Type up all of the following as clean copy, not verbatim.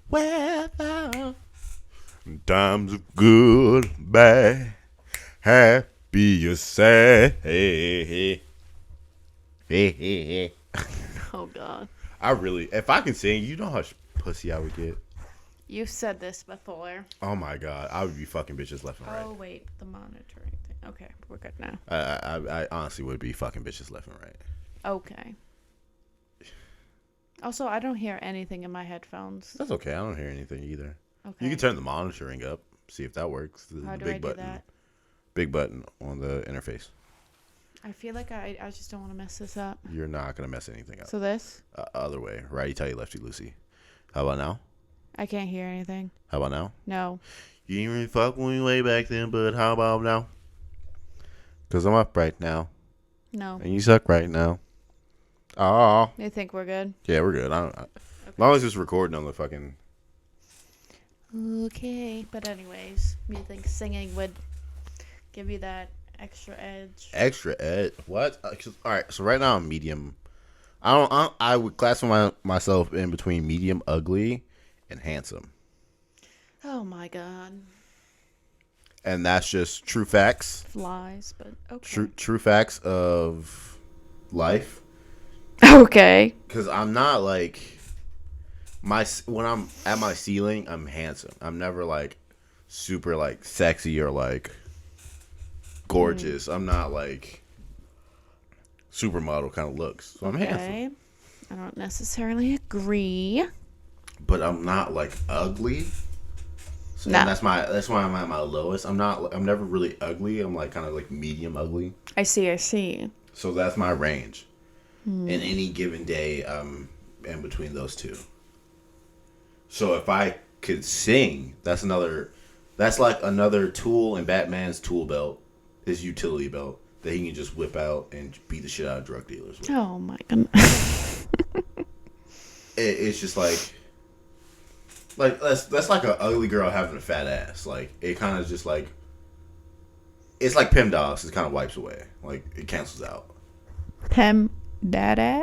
weather. Times are good, bad, happy or sad. Oh, God. If I can sing, you know how pussy I would get. You've said this before. Oh my God, I would be fucking bitches left and right. Oh, wait, the monitoring thing. Okay, we're good now. I honestly would be fucking bitches left and right. Okay. Also, I don't hear anything in my headphones. That's okay. I don't hear anything either. Okay. You can turn the monitoring up, see if that works. How do big I button, do that? Big button on the interface. I feel like I just don't want to mess this up. You're not gonna mess anything up. So this? Other way, righty tighty, lefty loosey. How about now? I can't hear anything. How about now? No. You didn't really fuck with me way back then, but how about now? Cause I'm up right now. No. And you suck right now. Oh. You think we're good? Yeah, we're good. As long as it's recording on the fucking. Okay, but anyways, you think singing would give you that extra edge? Extra edge? What? All right. So right now I'm medium. I would classify myself in between medium ugly and handsome. Oh my God. And that's just true facts. Flies, but okay. True facts of life. Okay. Because I'm not like when I'm at my ceiling, I'm handsome. I'm never like super like sexy or like gorgeous. I'm not like supermodel kind of looks. So I'm handsome. I don't necessarily agree. But I'm not like ugly. So No. That's why I'm at my lowest. I'm never really ugly. I'm like kind of like medium ugly. I see. So that's my range. In any given day, in between those two. So if I could sing, that's like another tool in Batman's tool belt, his utility belt, that he can just whip out and beat the shit out of drug dealers with. Oh my goodness. It's just like that's like an ugly girl having a fat ass. Like it kind of just like it's like PEMDASS. It kind of wipes away. Like it cancels out. PEMDASS.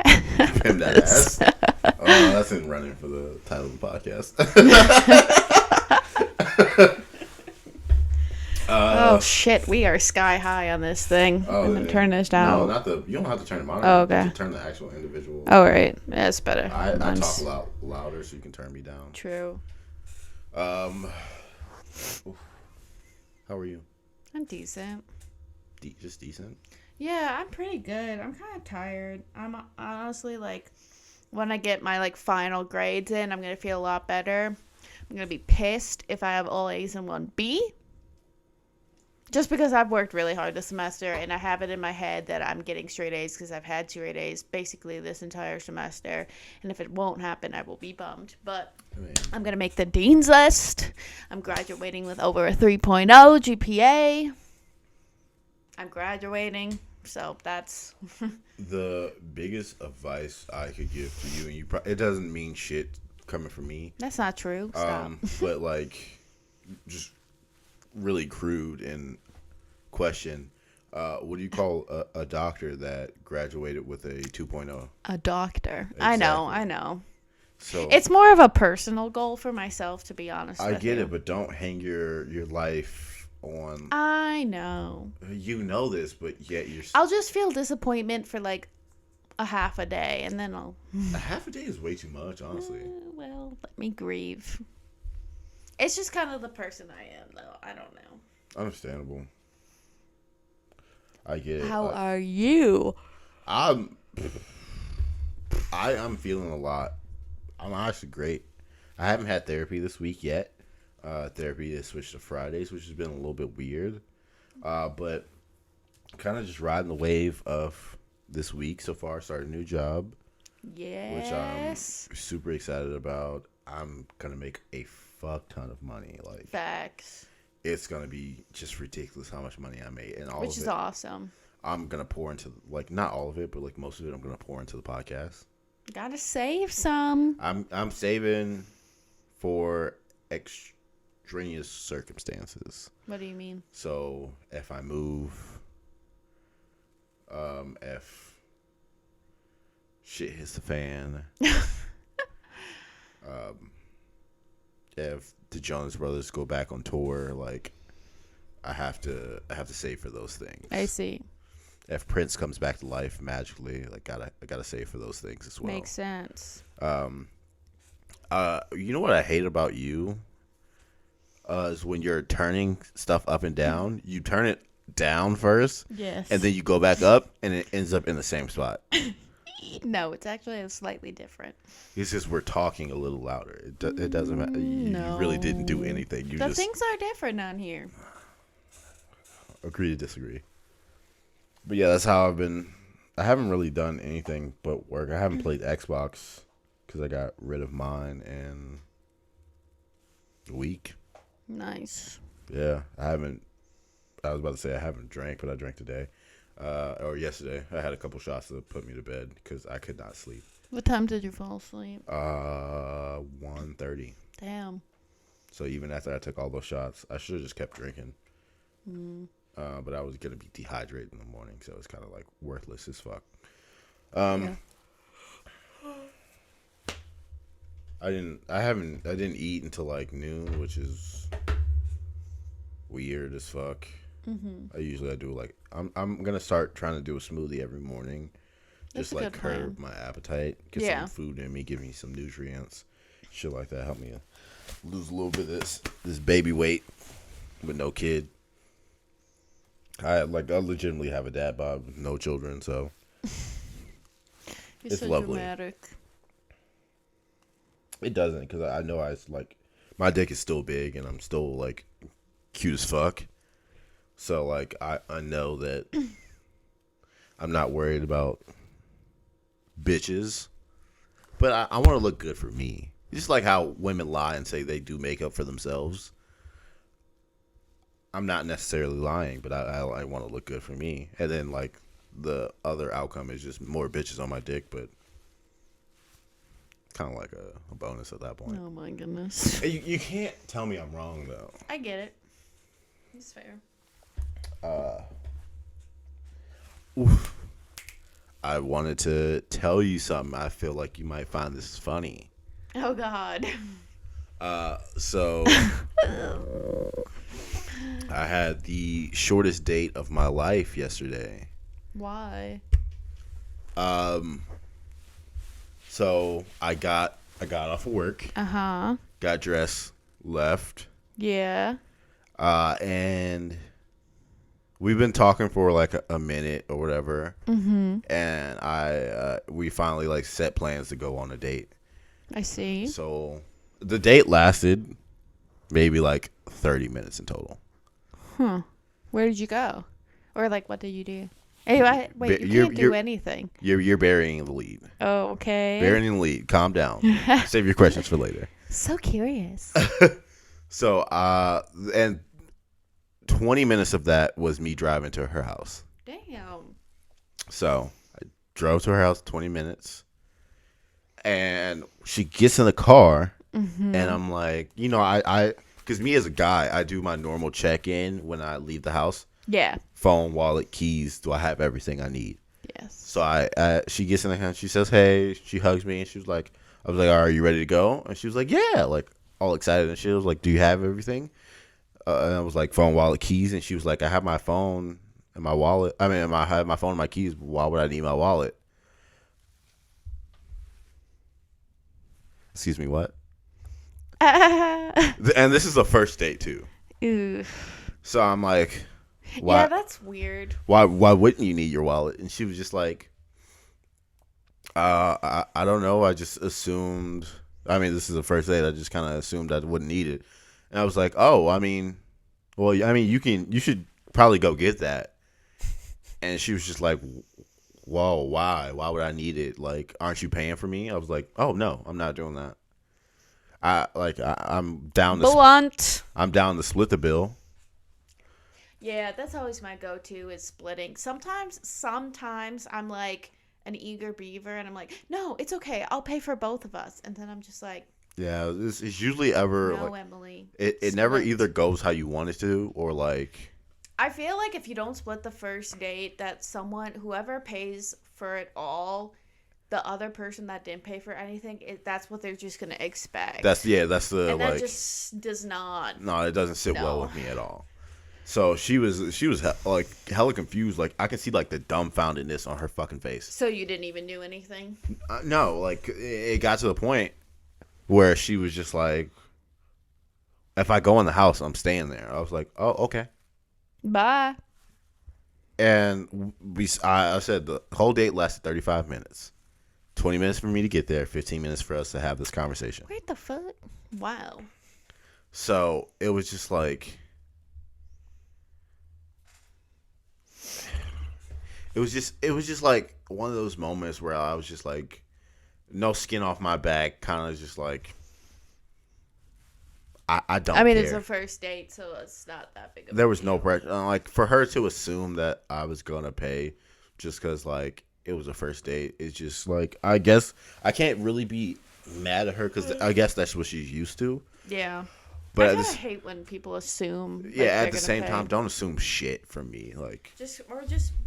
PEMDASS. Oh, that's in running for the title of the podcast. Oh shit, we are sky high on this thing. I'm gonna turn this down. No, you don't have to turn the monitor. Oh, okay. You turn the actual individual. Oh, right. That's better. I talk louder so you can turn me down. True. How are you? I'm decent. Just decent? Yeah, I'm pretty good. I'm kind of tired. I'm honestly like, when I get my like final grades in, I'm gonna feel a lot better. I'm gonna be pissed if I have all A's and 1 B. Just because I've worked really hard this semester and I have it in my head that I'm getting straight A's because I've had 2 A's basically this entire semester. And if it won't happen, I will be bummed. But I'm going to make the dean's list. I'm graduating with over a 3.0 GPA. I'm graduating. So that's... The biggest advice I could give to you, and it doesn't mean shit coming from me. That's not true. Stop. But like, just really crude and question. What do you call a doctor that graduated with a 2.0? A doctor. Exactly. I know. So it's more of a personal goal for myself, to be honest. I get it, but don't hang your life on. I know. You know this, but yet I'll just feel disappointment for like a half a day, and then I'll. A half a day is way too much, honestly. Well, let me grieve. It's just kind of the person I am, though. I don't know. Understandable. I get it. How are you? I'm feeling a lot. I'm actually great. I haven't had therapy this week yet. Therapy is switched to Fridays, which has been a little bit weird. But kind of just riding the wave of this week so far. Started a new job. Yes. Which I'm super excited about. I'm going to make a fuck ton of money. Like facts. It's going to be just ridiculous how much money I made. And which is awesome. I'm going to pour into, like, not all of it, but like most of it I'm going to pour into the podcast. Gotta save some. I'm saving for extraneous circumstances. What do you mean? So if I move, if shit hits the fan, if the Jonas Brothers go back on tour, like I have to save for those things. I see. If Prince comes back to life magically, like I gotta save for those things as well. Makes sense. You know what I hate about you? Is when you're turning stuff up and down, you turn it down first, Yes. and then you go back up, and it ends up in the same spot. No, it's actually slightly different. It's just we're talking a little louder. It doesn't matter. You really didn't do anything. You The just things are different on here. agree to disagree. But yeah, that's how I've been. I haven't really done anything but work. I haven't played Xbox because I got rid of mine in a week. Nice. Yeah, I haven't. I was about to say I haven't drank, but I drank today. Or yesterday. I had a couple shots to put me to bed because I could not sleep. What time did you fall asleep? 1:30. Damn. So even after I took all those shots, I should have just kept drinking. But I was gonna be dehydrated in the morning, so it's kind of like worthless as fuck. Yeah. I didn't eat until like noon, which is weird as fuck. I usually do like I'm gonna start trying to do a smoothie every morning, That's just a like good plan. curb my appetite, get Yeah. some food in me, give me some nutrients, shit like that. Help me lose a little bit of this baby weight with no kid. I legitimately have a dad bod with no children, so You're it's so lovely. dramatic. It doesn't, because I know like my dick is still big and I'm still like cute as fuck. So like I know that I'm not worried about bitches, but I want to look good for me. Just like how women lie and say they do makeup for themselves. I'm not necessarily lying, but I want to look good for me. And then like the other outcome is just more bitches on my dick, but kind of like a bonus at that point. Oh my goodness. You can't tell me I'm wrong though. I get it. It's fair. I wanted to tell you something. I feel like you might find this funny. Oh God. So I had the shortest date of my life yesterday. Why? So I got off of work, Uh-huh. got dressed, left, Yeah. and we've been talking for like a minute or whatever. And we finally like set plans to go on a date. I see. So the date lasted maybe like 30 minutes in total. Huh. Where did you go? Or like what did you do? Hey, wait, you can't do anything. You're burying the lead. Oh, okay. Burying the lead. Calm down. Save your questions for later. So curious. So and 20 minutes of that was me driving to her house. Damn. So I drove to her house 20 minutes. And she gets in the car, and I'm like, you know, I because me as a guy, I do my normal check-in when I leave the house. Yeah. Phone, wallet, keys. Do I have everything I need? Yes. So she gets in the car, she says, hey, she hugs me, and she was like, I was like, are you ready to go? And she was like, yeah, like all excited. And she was like, do you have everything? And I was like, phone, wallet, keys. And she was like, I have my phone and my wallet. I mean, I have my phone and my keys. Why would I need my wallet? Excuse me, what? And this is the first date too. Ooh. So I'm like, why? Yeah, that's weird. Why wouldn't you need your wallet? And she was just like, I don't know. I just assumed. I mean, this is the first date. I just kind of assumed I wouldn't need it. And I was like, oh, I mean, well, I mean, you should probably go get that. And she was just like, whoa, why? Why would I need it? Like, aren't you paying for me? I was like, oh no, I'm not doing that. I'm down to Blunt. I'm down to split the bill. Yeah, that's always my go-to is splitting. Sometimes I'm like an eager beaver and I'm like, no, it's okay. I'll pay for both of us. And then I'm just like, Yeah, it's usually ever no, like, Emily. it never Split. either goes how you want it to, or like I feel like if you don't split the first date, that whoever pays for it all, the other person that didn't pay for anything, that's what they're just gonna expect. That's the and that like. just does not. No, it doesn't sit well No. with me at all. So she was like hella confused. Like I could see like the dumbfoundedness on her fucking face. So you didn't even do anything? No, like it got to the point where she was just like, if I go in the house, I'm staying there. I was like, oh, okay. Bye. And I said the whole date lasted 35 minutes. 20 minutes for me to get there, 15 minutes for us to have this conversation. What the fuck? Wow. So it was just like, it was just like one of those moments where I was just like, no skin off my back, kind of just like, I don't. I mean, it's a first date, so it's not that big of a There was deal. no pressure. Like for her to assume that I was gonna pay, just because like it was a first date, it's just like, I guess I can't really be mad at her because I guess that's what she's used to. Yeah. But I kind of hate when people assume. Yeah, at the same time, don't assume shit from me. Like, just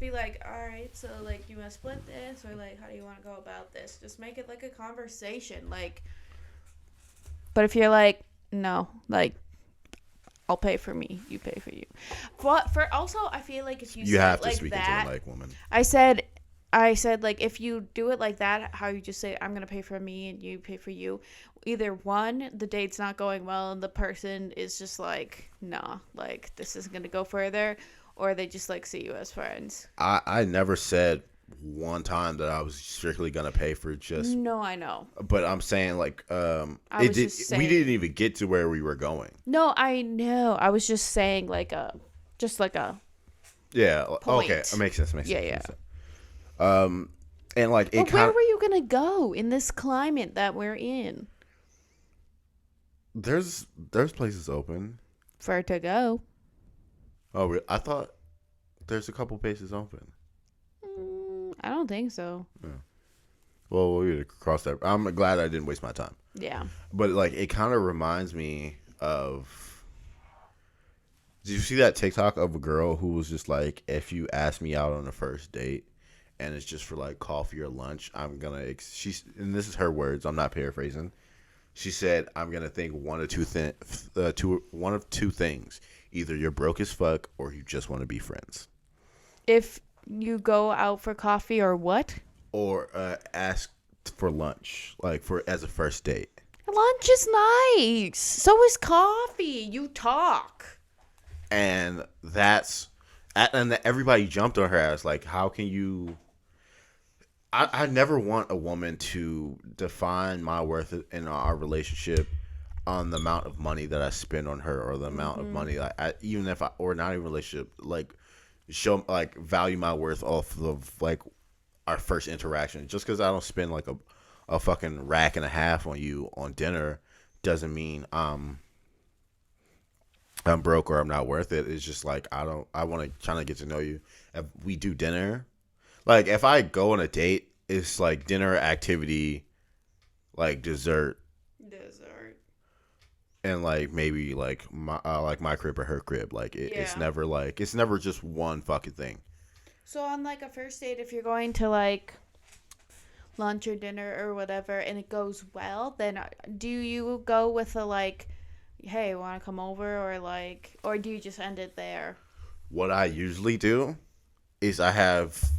be like, all right, so like you want to split this, or like how do you want to go about this? Just make it like a conversation, like. But if you're like, no, like, I'll pay for me, you pay for you. But for also, I feel like if you have to like speak that, into a like woman. I said like if you do it like that, how you just say I'm gonna pay for me and you pay for you. Either one, the date's not going well and the person is just like, nah, like this isn't gonna go further, or they just like see you as friends. I never said one time that I was strictly gonna pay for just. No, I know. But I'm saying like we didn't even get to where we were going. No, I know. I was just saying like just like a. Yeah. Point. Okay. It makes sense. Yeah. And like but where were you gonna go in this climate that we're in? There's places open for to go. Oh, really? I thought there's a couple places open. I don't think so. Yeah. Well, we would cross that. I'm glad I didn't waste my time. Yeah. But like, it kind of reminds me of. Did you see that TikTok of a girl who was just like, if you ask me out on a first date, and it's just for like coffee or lunch, I'm gonna. And this is her words. I'm not paraphrasing. She said, "I'm gonna think one of two things: either you're broke as fuck, or you just want to be friends." If you go out for coffee or what? Or ask for lunch, like as a first date. Lunch is nice. So is coffee. You talk. And everybody jumped on her ass. Like, how can you? I never want a woman to define my worth in our relationship on the amount of money that I spend on her, or the amount of money, even if or not even relationship, like show like value my worth off of like our first interaction. Just because I don't spend like a fucking rack and a half on you on dinner doesn't mean I'm broke or I'm not worth it. It's just like I want to try to get to know you. If we do dinner, like if I go on a date, it's like dinner, activity, like dessert, and like maybe like my crib or her crib. Like it's never just one fucking thing. So on like a first date, if you're going to like lunch or dinner or whatever, and it goes well, then do you go with a like, hey, want to come over, or do you just end it there? What I usually do is I have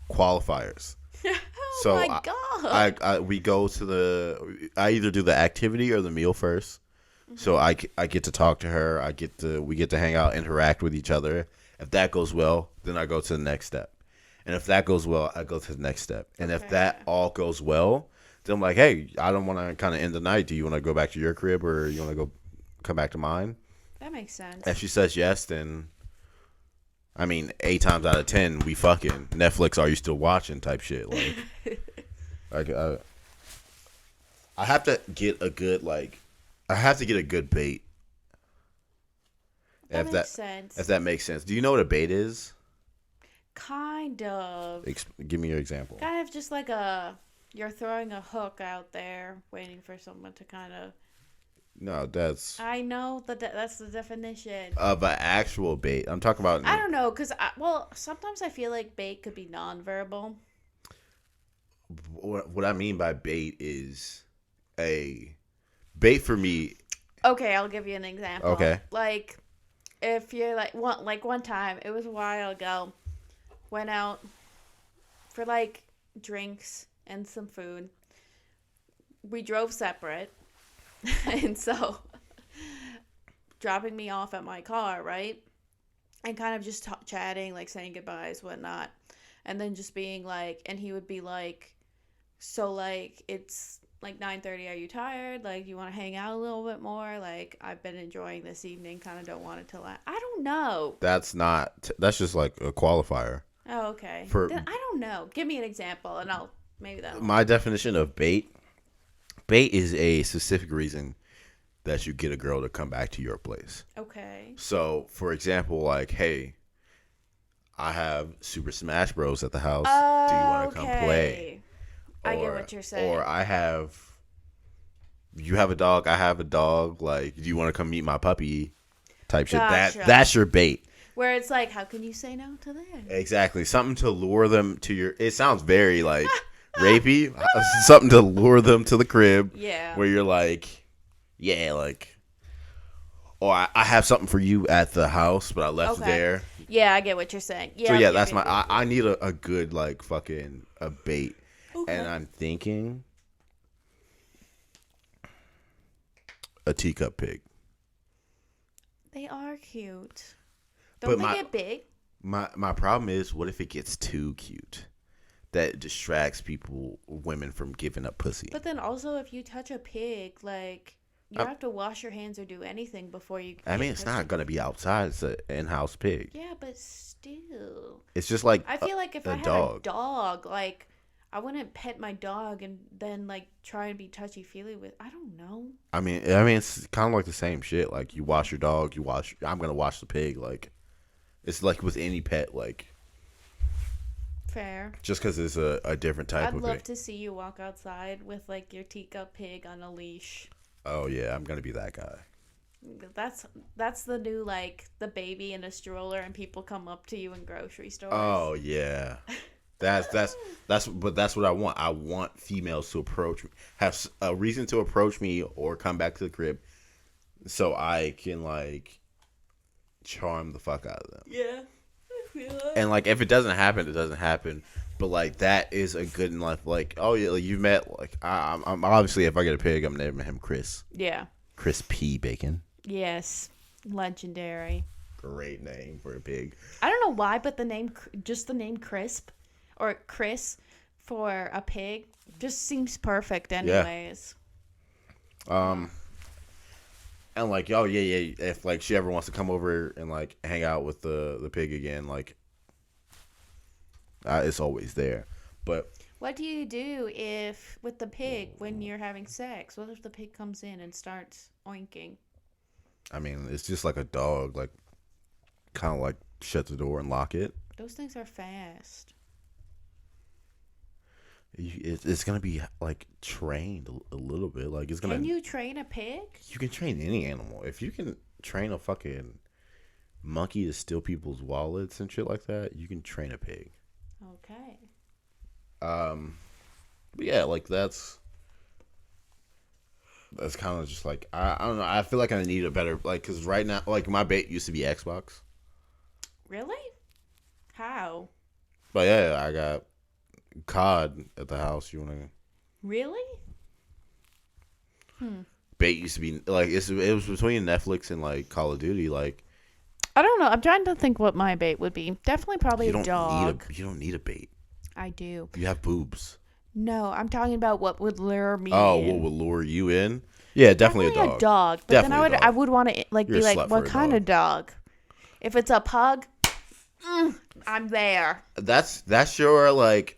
qualifiers. Oh so my god! We go to I either do the activity or the meal first. Mm-hmm. So I get to talk to her. We get to hang out, interact with each other. If that goes well, then I go to the next step. And if that goes well, I go to the next step. And if that all goes well, then I'm like, hey, I don't want to kind of end the night. Do you want to go back to your crib, or you want to come back to mine? That makes sense. If she says yes, then, I mean, 8 times out of 10, we fucking Netflix. Are you still watching? Type shit. Like, I have to get a good bait. That makes sense. If that makes sense. Do you know what a bait is? Kind of. Give me your example. Kind of just like you're throwing a hook out there, waiting for someone to kind of. No, that's. I know that's the definition of an actual bait. I'm talking about. I don't know, because sometimes I feel like bait could be nonverbal. what I mean by bait is a bait for me. Okay, I'll give you an example. Okay. Like, if you're one time, it was a while ago, went out for like drinks and some food. We drove separate, and so dropping me off at my car, right? And kind of just chatting, like saying goodbyes, whatnot. And then just being like, and he would be like, so like, it's like 9:30, are you tired? Like, you want to hang out a little bit more? Like, I've been enjoying this evening, kind of don't want it to last. I don't know. That's just like a qualifier. Oh, okay. Then I don't know. Give me an example, and I'll, maybe that'll. My definition of bait is a specific reason that you get a girl to come back to your place. Okay. So, for example, like, hey, I have Super Smash Bros. At the house. Oh, do you want to come play? I get what you're saying. Or you have a dog, I have a dog. Like, do you want to come meet my puppy? Type Gotcha. shit. That's your bait. Where it's like, how can you say no to that? Exactly. Something to lure them to your. It sounds very like rapey. Something to lure them to the crib. Yeah. Where you're like, yeah, like, or I have something for you at the house, but I left there. Yeah, I get what you're saying. Yeah. So yeah, that's my. I need a good like fucking a bait, okay. And I'm thinking a teacup pig. They are cute. Don't they get big? My problem is, what if it gets too cute? That distracts women from giving up pussy. But then also, if you touch a pig, like, you don't have to wash your hands or do anything before you. I mean, it's not gonna be outside. It's an in-house pig. Yeah, but still. It's just like I feel like if I had a dog, like, I wouldn't pet my dog and then like try and be touchy feely with. I don't know. I mean, it's kind of like the same shit. Like, you wash your dog, I'm gonna wash the pig. Like, it's like with any pet. Like, fair. Just because it's a different type of pig. I'd love to see you walk outside with like your teacup pig on a leash. Oh yeah, I'm gonna be that guy. That's the new, like, the baby in a stroller and people come up to you in grocery stores. Oh yeah. That's what I want. I want females to approach me, have a reason to approach me or come back to the crib, so I can like charm the fuck out of them. Yeah, I feel that. And like, if it doesn't happen, it doesn't happen. But like, that is a good enough. Like, oh yeah, like, you met. Like, I'm obviously, if I get a pig, I'm naming him Chris. Yeah. Chris P. Bacon. Yes, legendary. Great name for a pig. I don't know why, but the name Crisp. Or Chris for a pig just seems perfect anyways. Yeah. And like, oh yeah, if like she ever wants to come over and like hang out with the pig again, like, it's always there. But what do you do with the pig when you're having sex? What if the pig comes in and starts oinking? I mean, it's just like a dog, like, kind of like shut the door and lock it. Those things are fast. It's gonna be like trained a little bit. Like, it's gonna. Can you train a pig? You can train any animal. If you can train a fucking monkey to steal people's wallets and shit like that, you can train a pig. Okay. But yeah, like that's kind of just like, I don't know. I feel like I need a better, like, because right now, like, my bait used to be Xbox. Really? How? But yeah, I got COD at the house. You wanna? Really? Bait used to be like, it was between Netflix and like Call of Duty. Like, I don't know. I'm trying to think what my bait would be. Definitely probably a dog. You don't need a bait. I do. You have boobs. No, I'm talking about what would lure me. Oh, in. what would lure you in? Yeah, definitely a dog. But definitely then I would want to like be like, what kind of dog? If it's a pug, I'm there. That's your like.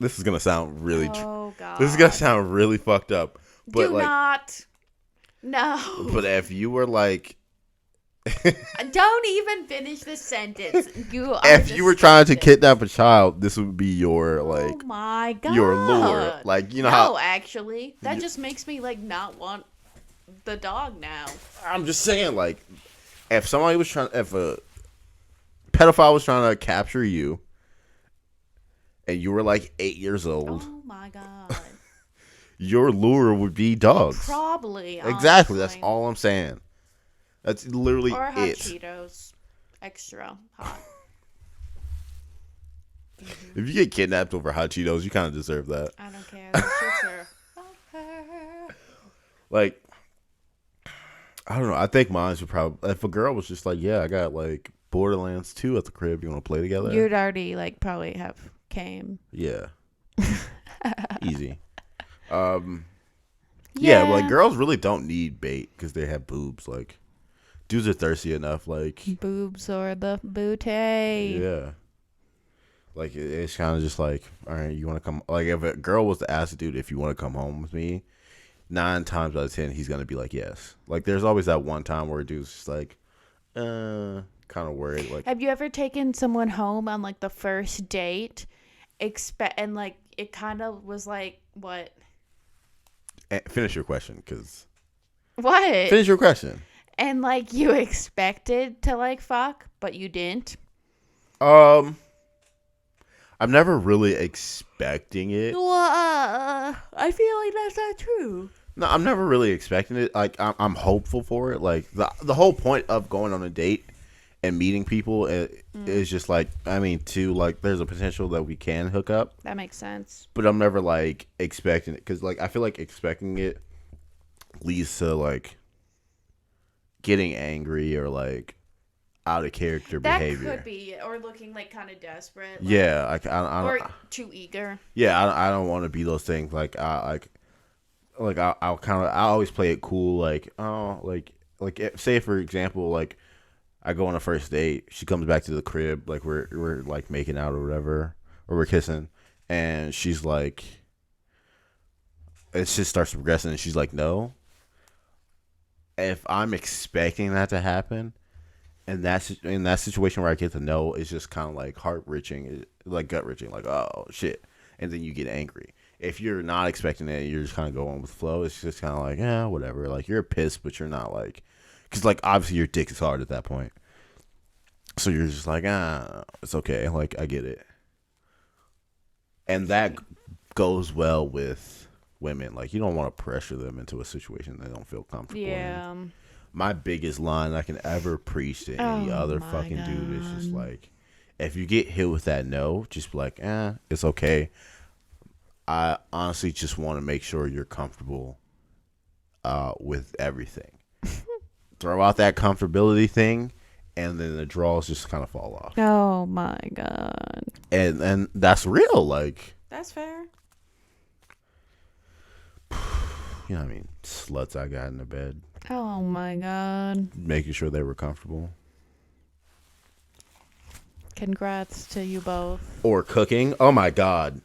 This is gonna sound really. Oh God. This is gonna sound really fucked up. But do like, not. No. But if you were like. Don't even finish the sentence. If you were trying to kidnap a child, this would be your like. Oh my God. Your lure, like, you know how. No, actually, that just makes me like not want the dog now. I'm just saying, like, if a pedophile was trying to capture you, and you were like 8 years old. Oh my my God. Your lure would be dogs. Probably. Exactly. Honestly. That's all I'm saying. That's literally Or hot it. Cheetos. Extra hot. If you get kidnapped over hot Cheetos, you kind of deserve that. I don't care. Those shits are Like, I don't know. I think mine would probably, if a girl was just like, yeah, I got like Borderlands 2 at the crib. You want to play together? You'd already like probably have came. Yeah. Easy. Yeah, but like girls really don't need bait because they have boobs. Like, dudes are thirsty enough. Like, boobs or the booty. yeah. Like, it's kind of just like, all right, you want to come? Like, if a girl was to ask a dude if you want to come home with me, 9 times out of 10, he's gonna be like, yes. Like, there's always that one time where a dude's just like, kind of worried. Like, have you ever taken someone home on like the first date, and like it kind of was like what? Finish your question, cause. What? Finish your question. And like you expected to like fuck, but you didn't. I'm never really expecting it. I feel like that's not true. No, I'm never really expecting it. Like, I'm hopeful for it. Like, the whole point of going on a date and meeting people is just like, I mean, like, there's a potential that we can hook up. That makes sense. But I'm never like expecting it because, like, I feel like expecting it leads to like getting angry or like out of character behavior. That could be, or looking like kind of desperate. Like, Yeah, or too eager. Yeah, I don't want to be those things. Like, I'll always play it cool. Like, oh, say for example, like I go on a first date, she comes back to the crib, like we're like making out or whatever, or we're kissing, and she's like, it just starts progressing, and she's like, no. If I'm expecting that to happen. And that's in that situation where I get to know, it's just kind of like heart wrenching, like gut wrenching, like, oh shit, and then you get angry. If you're not expecting it, you're just kind of going with the flow. It's just kind of like, yeah, whatever. Like, you're pissed, but you're not like, because like obviously your dick is hard at that point, so you're just like, it's okay. Like, I get it, and that goes well with women. Like, you don't want to pressure them into a situation they don't feel comfortable in. My biggest line I can ever preach to any other fucking dude is just like, if you get hit with that no, just be like, it's okay. I honestly just want to make sure you're comfortable with everything. Throw out that comfortability thing, and then the draws just kind of fall off. Oh my God. And that's real. Like, that's fair. You know what I mean? Sluts I got in the bed. Oh my God. Making sure they were comfortable. Congrats to you both. Or cooking. Oh my God.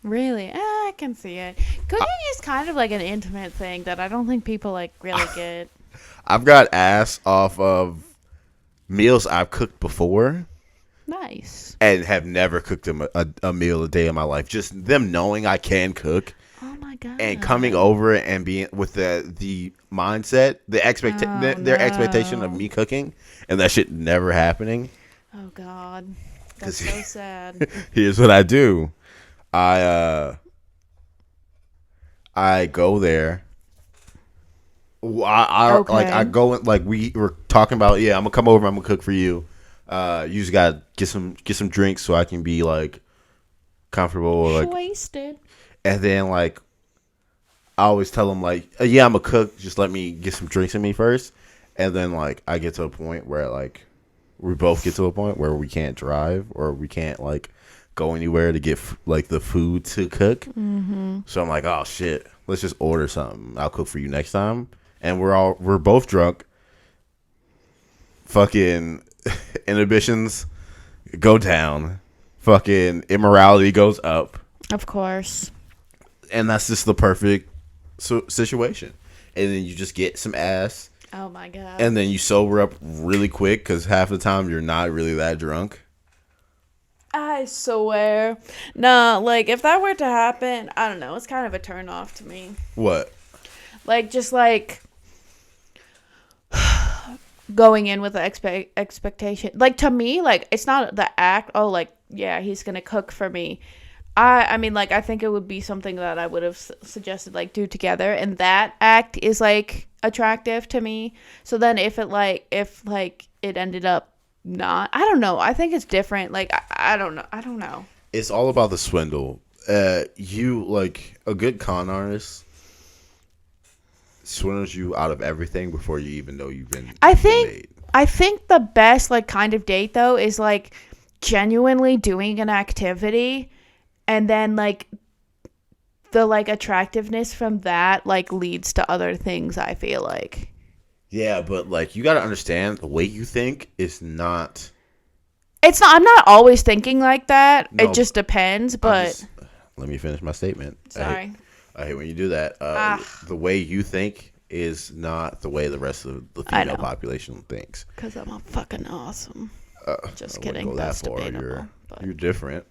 Really? I can see it. Cooking is kind of like an intimate thing that I don't think people like really get. I've got ass off of meals I've cooked before. Nice. And have never cooked them a meal a day in my life. Just them knowing I can cook. Oh my God. And coming over and being with the mindset, their expectation of me cooking, and that shit never happening. Oh God. That's so sad. Here's what I do. I go there. I go like we were talking about. Yeah, I'm gonna come over. I'm gonna cook for you. You just gotta get some drinks so I can be like comfortable. Like wasted. And then like I always tell them like, yeah, I'm gonna cook. Just let me get some drinks in me first. And then like I get to a point where like we both get to a point where we can't drive or we can't like go anywhere to get like the food to cook. Mm-hmm. So I'm like, oh shit, let's just order something. I'll cook for you next time. And we're both drunk. Fucking inhibitions go down. Fucking immorality goes up. Of course. And that's just the perfect situation. And then you just get some ass. Oh my God. And then you sober up really quick because half the time you're not really that drunk. I swear. No, like if that were to happen, I don't know. It's kind of a turn off to me. What? Like just like going in with the expectation. Like to me, like it's not the act. Oh, like yeah, he's gonna cook for me. I mean, like, I think it would be something that I would have suggested, like, do together, and that act is, like, attractive to me. So then if it ended up not, I don't know. I think it's different. Like, I don't know. I don't know. It's all about the swindle. You, like, a good con artist swindles you out of everything before you even know you've been made. I think the best, like, kind of date, though, is, like, genuinely doing an activity, and then, like, the, like, attractiveness from that, like, leads to other things, I feel like. Yeah, but, like, you gotta understand, the way you think is not... It's not, I'm not always thinking like that. No, it just depends, but... let me finish my statement. Sorry. I hate when you do that. The way you think is not the way the rest of the female population thinks. Because I'm fucking awesome. Just kidding. Go That's that far. debatable. You're different.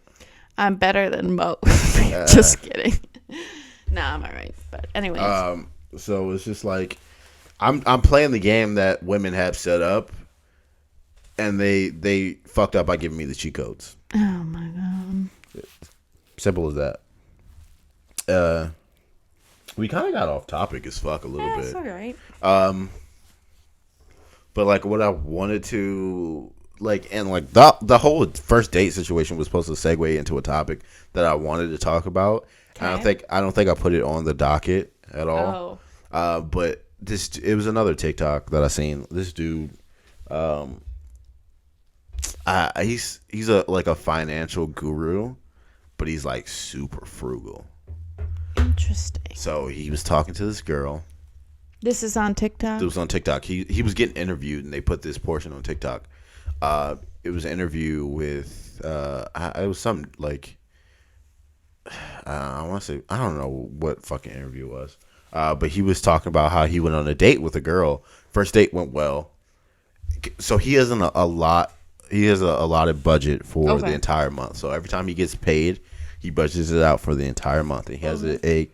I'm better than most. Just kidding. Nah, I'm alright. But anyways. So it's just like I'm playing the game that women have set up, and they fucked up by giving me the cheat codes. Oh my god. Simple as that. We kind of got off topic as fuck a little bit. That's alright. But like what I wanted to like, and like the whole first date situation was supposed to segue into a topic that I wanted to talk about. Okay. I don't think I put it on the docket at all. Oh. But it was another TikTok that I seen. This dude, he's a financial guru, but he's like super frugal. Interesting. So he was talking to this girl. This is on TikTok? It was on TikTok. He was getting interviewed, and they put this portion on TikTok. It was an interview with, it was something like, I want to say, I don't know what fucking interview it was. But he was talking about how he went on a date with a girl. First date went well. So he has a allotted budget for the entire month. So every time he gets paid, he budgets it out for the entire month. And he has a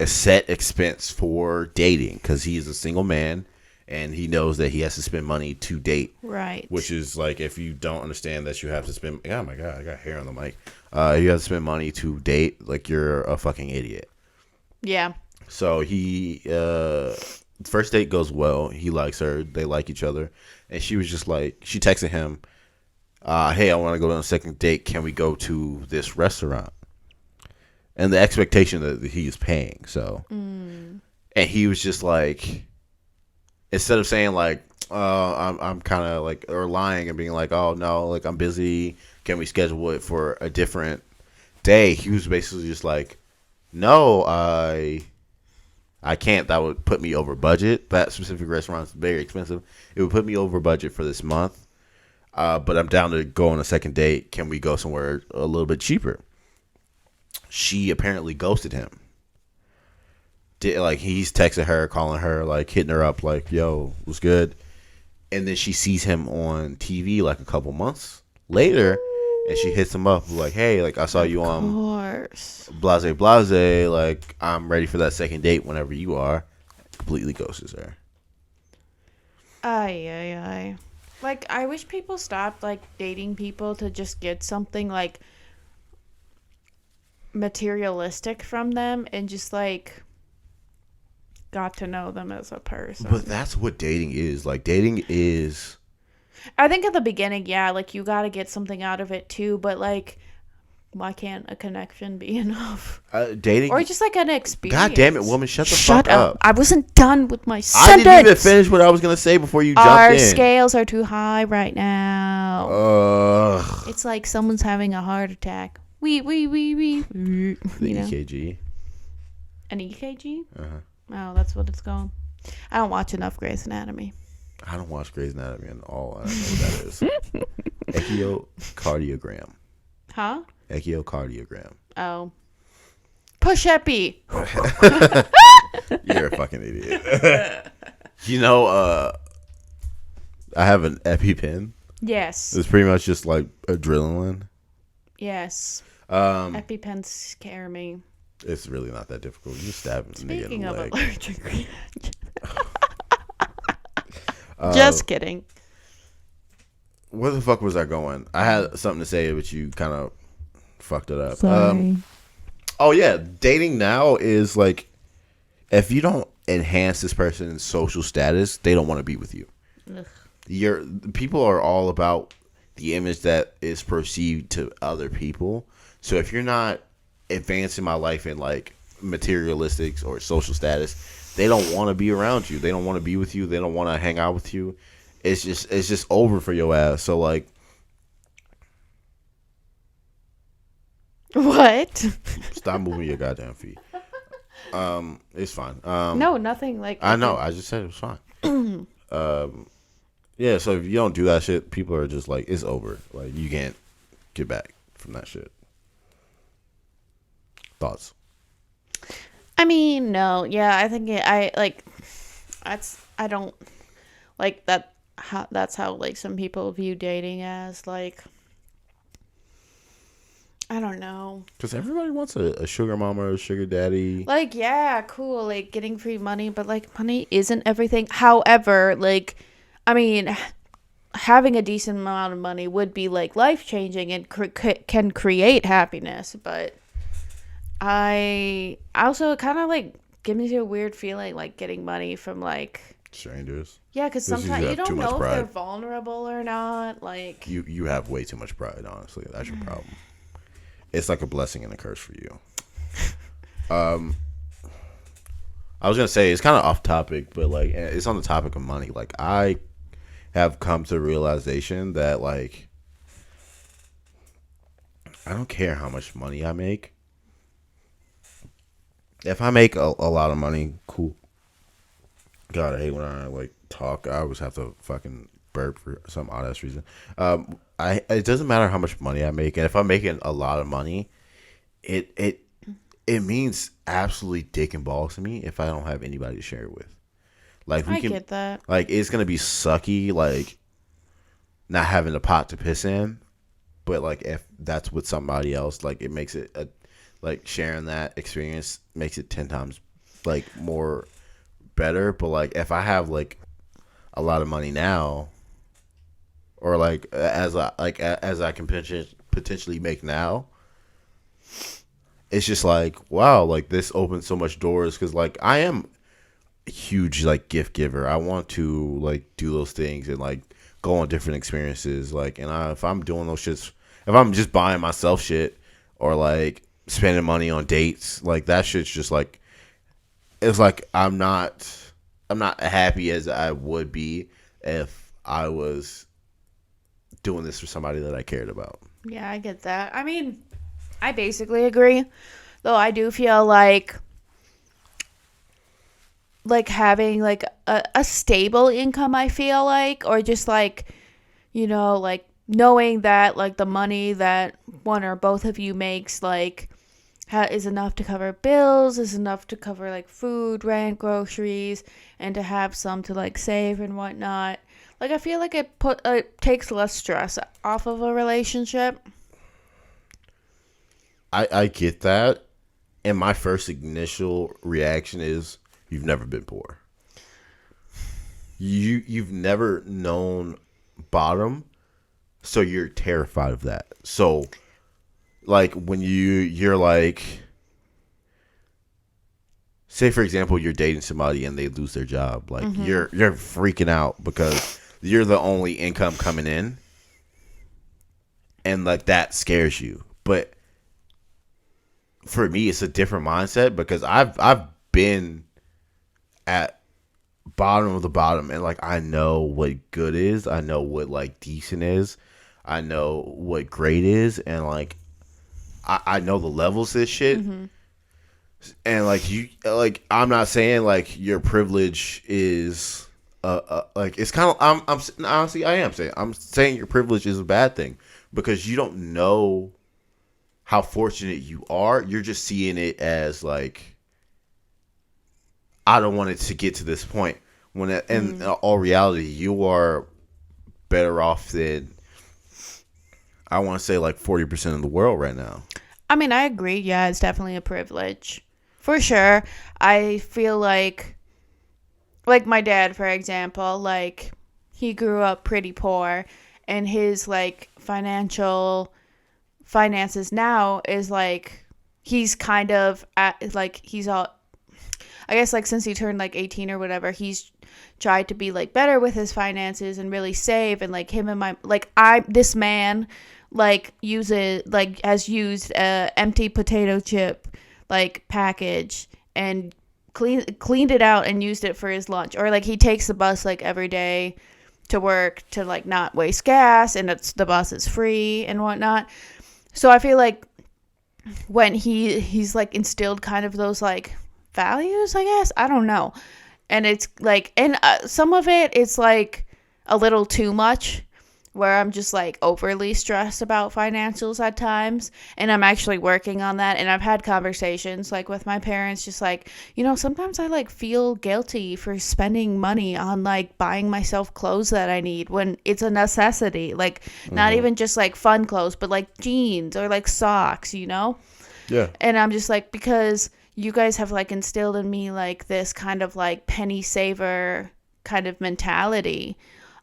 set expense for dating because he's a single man and he knows that he has to spend money to date. Right. Which is like, if you don't understand that you have to spend, oh my God, I got hair on the mic. You have to spend money to date, like you're a fucking idiot. Yeah. So first date goes well. He likes her. They like each other. And she was just like, she texted him, hey, I want to go on a second date. Can we go to this restaurant? And the expectation that he is paying. So, and he was just like, instead of saying like, I'm kind of like, or lying and being like, oh no, like I'm busy. Can we schedule it for a different day? He was basically just like, no, I can't. That would put me over budget. That specific restaurant is very expensive. It would put me over budget for this month. But I'm down to go on a second date. Can we go somewhere a little bit cheaper? She apparently ghosted him. He's texting her, calling her, like hitting her up, like, "Yo, what's good?" And then she sees him on TV like a couple months later, and she hits him up like, "Hey, like I saw you on Blase Blase. Like I'm ready for that second date whenever you are." Completely ghosts her. Ay. Like I wish people stopped like dating people to just get something like materialistic from them and just like got to know them as a person. But that's what dating is. Like dating is, I think at the beginning, yeah, like you got to get something out of it too, but like why can't a connection be enough? Dating or just like an experience. God damn it, woman, shut the fuck up. I wasn't done with my sentence. I didn't even finish what I was going to say before you jumped in. Our scales are too high right now. It's like someone's having a heart attack. The EKG. An EKG? Uh-huh. Oh, that's what it's called. I don't watch enough Grey's Anatomy. I don't watch Grey's Anatomy at all. I don't know what that is. Echocardiogram. Huh? Echocardiogram. Oh. Push epi. You're a fucking idiot. You know, I have an EpiPen. Yes. It's pretty much just like adrenaline. Yes. EpiPens scare me. It's really not that difficult. You just stab a nigga in the leg. Allergic reaction. Just kidding. Where the fuck was I going? I had something to say, but you kind of fucked it up. Sorry. Oh yeah, dating now is like, if you don't enhance this person's social status, they don't want to be with you. Ugh. People are all about the image that is perceived to other people. So if you're not advancing my life in like materialistics or social status, they don't want to be around you. They don't want to be with you. They don't want to hang out with you. It's just over for your ass. So like, What? stop moving your goddamn feet. It's fine. No, nothing. Like I know. I just said it was fine. Yeah. So if you don't do that shit, people are just like, it's over. Like you can't get back from that shit. Thoughts? I mean, no. Yeah, I think I like. I don't like that. That's how like some people view dating as like. I don't know. Because everybody wants a sugar mama or a sugar daddy. Like, yeah, cool, like getting free money, but like money isn't everything. However, like, I mean, having a decent amount of money would be like life changing and can create happiness. But I also kind of like gives me a weird feeling like getting money from like strangers. Yeah, because This is sometimes you too don't much know if pride. they're vulnerable or not. Like You have way too much pride, honestly. That's your problem. It's like a blessing and a curse for you. I was gonna say it's kind of off topic, but like it's on the topic of money. Like I have come to the realization that like I don't care how much money I make. If I make a lot of money, cool. God, I hate when I like talk. I always have to fucking burp for some odd ass reason. It doesn't matter how much money I make, and if I'm making a lot of money, it means absolutely dick and balls to me if I don't have anybody to share it with. Like I get that. Like it's gonna be sucky, like not having a pot to piss in, but like if that's with somebody else, like it makes it like sharing that experience makes it 10 times like more better. But like if I have like a lot of money now, or like as I can potentially make now, it's just like wow, like this opens so much doors because like I am a huge like gift giver. I want to like do those things and like go on different experiences. Like and if I'm doing those shits, if I'm just buying myself shit or like spending money on dates, like that shit's just like it's like I'm not happy as I would be if I was doing this for somebody that I cared about. Yeah, I get that. I mean, I basically agree. Though I do feel like having like a stable income, I feel like, or just like, you know, like knowing that like the money that one or both of you makes like is enough to cover bills, is enough to cover like food, rent, groceries, and to have some to like save and whatnot. Like I feel like it takes less stress off of a relationship. I get that, and my first initial reaction is you've never been poor. You've never known bottom, so you're terrified of that. So like when you're like, say for example you're dating somebody and they lose their job, like you're freaking out because you're the only income coming in, and like that scares you. But for me it's a different mindset because I've been at bottom of the bottom, and like I know what good is, I know what like decent is, I know what great is, and like I know the levels of this shit. And like you, like I'm not saying like your privilege is like it's kind of I'm honestly I am saying I'm saying your privilege is a bad thing because you don't know how fortunate you are. You're just seeing it as like I don't want it to get to this point when in all reality you are better off than I want to say like 40% of the world right now. I mean, I agree. Yeah, it's definitely a privilege. For sure. I feel like my dad, for example, like he grew up pretty poor and his like financial finances now is like he's kind of at, like he's all, I guess like since he turned like 18 or whatever, he's tried to be like better with his finances and really save, and like him and my like I this man like has used a empty potato chip like package and cleaned it out and used it for his lunch, or like he takes the bus like every day to work to like not waste gas, and the bus is free and whatnot. So I feel like when he's like instilled kind of those like values, I guess, I don't know, and it's like, and some of it it's like a little too much, where I'm just like overly stressed about financials at times, and I'm actually working on that. And I've had conversations like with my parents, just like, sometimes I like feel guilty for spending money on like buying myself clothes that I need when it's a necessity, like not even just like fun clothes, but like jeans or like socks, Yeah. And I'm just like, because you guys have like instilled in me like this kind of like penny saver kind of mentality.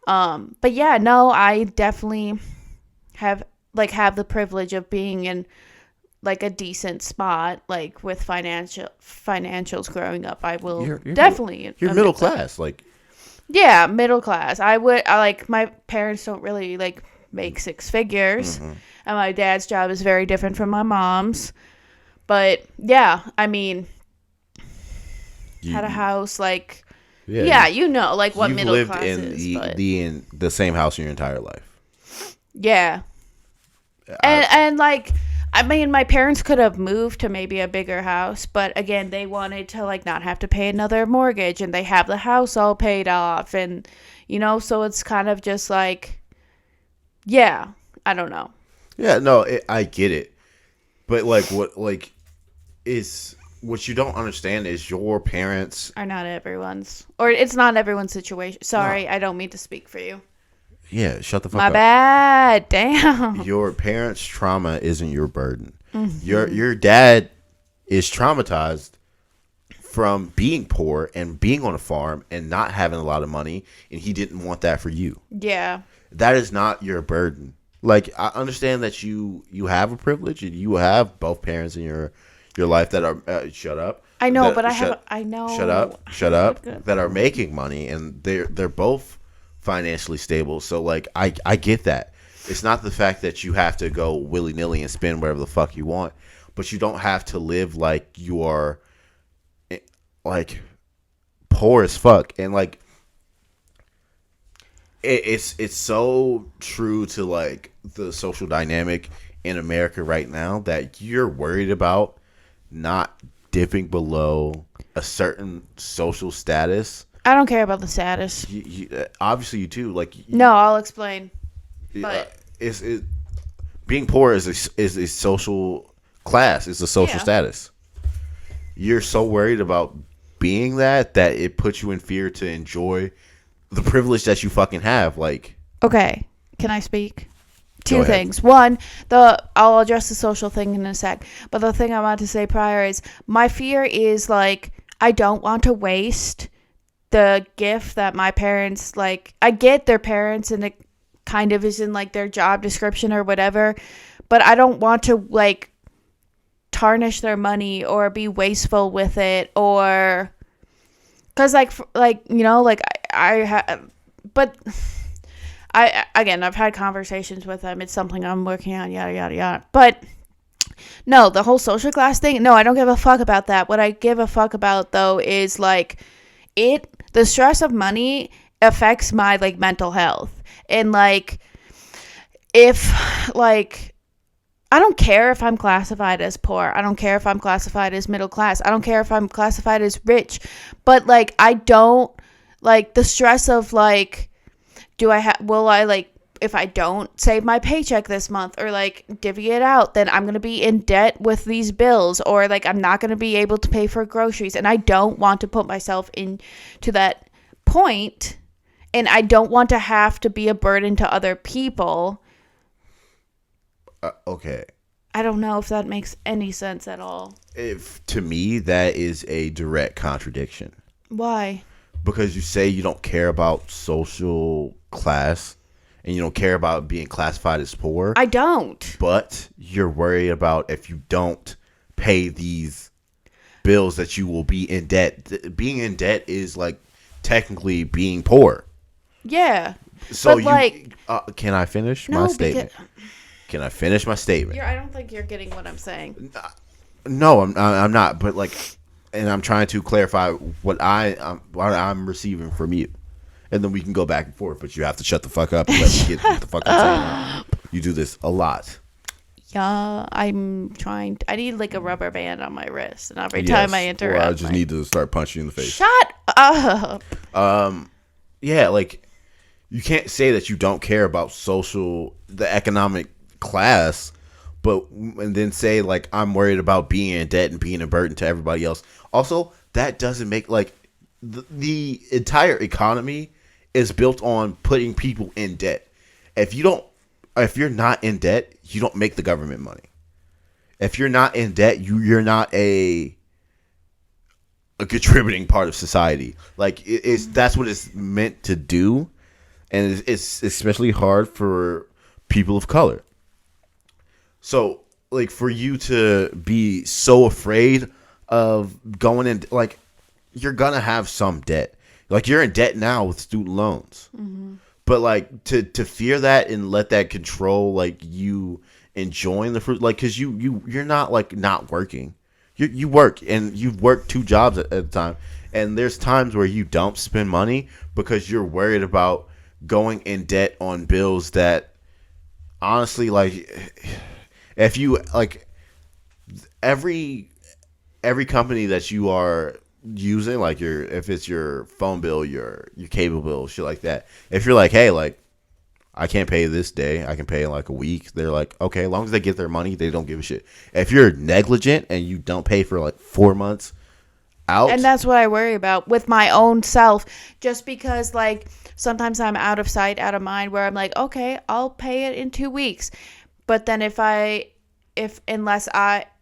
But yeah, no, I definitely have the privilege of being in like a decent spot, like with financials growing up. I will You're definitely. You're middle class, like. Yeah, middle class. I like, my parents don't really like make six figures, and my dad's job is very different from my mom's. But yeah, I mean, had a house like. Yeah, like what middle class is. You've lived in the same house your entire life. Yeah. And like, I mean, my parents could have moved to maybe a bigger house, but again, they wanted to like not have to pay another mortgage, and they have the house all paid off, and so it's kind of just like, yeah, I don't know. Yeah, no, I get it, but like what you don't understand is your parents are not everyone's, or it's not everyone's situation. Sorry, no. I don't mean to speak for you. Yeah, shut the fuck up. My bad. Damn. Your parents' trauma isn't your burden. Your dad is traumatized from being poor and being on a farm and not having a lot of money, and he didn't want that for you. Yeah. That is not your burden. Like, I understand that you have a privilege and you have both parents in your life that are shut up. I know, but I know. Shut up. That are making money, and they're both financially stable. So like, I get that. It's not the fact that you have to go willy nilly and spend whatever the fuck you want, but you don't have to live like you are like poor as fuck. And like, it's so true to like the social dynamic in America right now that you're worried about not dipping below a certain social status. I don't care about the status. Obviously, you do. Like, no, I'll explain. But being poor is a social class. It's a social status. You're so worried about being that it puts you in fear to enjoy the privilege that you fucking have. Like, okay, can I speak? Two things. One, I'll address the social thing in a sec. But the thing I want to say prior is my fear is like, I don't want to waste the gift that my parents, like, I get their parents and it kind of is in like their job description or whatever, but I don't want to like tarnish their money or be wasteful with it, or because like I've had conversations with them. It's something I'm working on, yada, yada, yada. But no, the whole social class thing, no, I don't give a fuck about that. What I give a fuck about, though, is like the stress of money affects my like mental health. And like, if like, I don't care if I'm classified as poor. I don't care if I'm classified as middle class. I don't care if I'm classified as rich. But like, I don't like the stress of like, will I like, if I don't save my paycheck this month or like divvy it out, then I'm going to be in debt with these bills, or like I'm not going to be able to pay for groceries. And I don't want to put myself into that point, and I don't want to have to be a burden to other people. Okay. I don't know if that makes any sense at all. To me, that is a direct contradiction. Why? Because you say you don't care about social class, and you don't care about being classified as poor. I don't. But you're worried about if you don't pay these bills that you will be in debt. Being in debt is like technically being poor. Yeah. So but like, can I finish my statement? Can I finish my statement? I don't think you're getting what I'm saying. No, I'm not. But like, and I'm trying to clarify what I'm receiving from you, and then we can go back and forth. But you have to shut the fuck up and let me get what the fuck I'm saying. You do this a lot. Yeah, I'm trying. I need like a rubber band on my wrist, and every time I interrupt, or I just need to start punching you in the face. Shut up. Yeah, like you can't say that you don't care about the economic class, and then say like I'm worried about being in debt and being a burden to everybody else. Also, that doesn't make like the entire economy is built on putting people in debt. If you're not in debt, you don't make the government money. If you're not in debt, you're not a contributing part of society. Like that's what it's meant to do, and it's especially hard for people of color. So, like, for you to be so afraid of going in, like, you're gonna have some debt. Like, you're in debt now with student loans. Mm-hmm. But, like, to fear that and let that control, like, you enjoying the fruit, like, because you're not, like, not working. You work, and you've worked 2 jobs at a time. And there's times where you don't spend money because you're worried about going in debt on bills that, honestly, like, if you, like, every company that you are using, like if it's your phone bill, your cable bill, shit like that. If you're like, hey, like I can't pay this day, I can pay in like a week. They're like, okay, as long as they get their money, they don't give a shit. If you're negligent and you don't pay for like 4 months out, and that's what I worry about with my own self. Just because like sometimes I'm out of sight, out of mind, where I'm like, okay, I'll pay it in 2 weeks, but then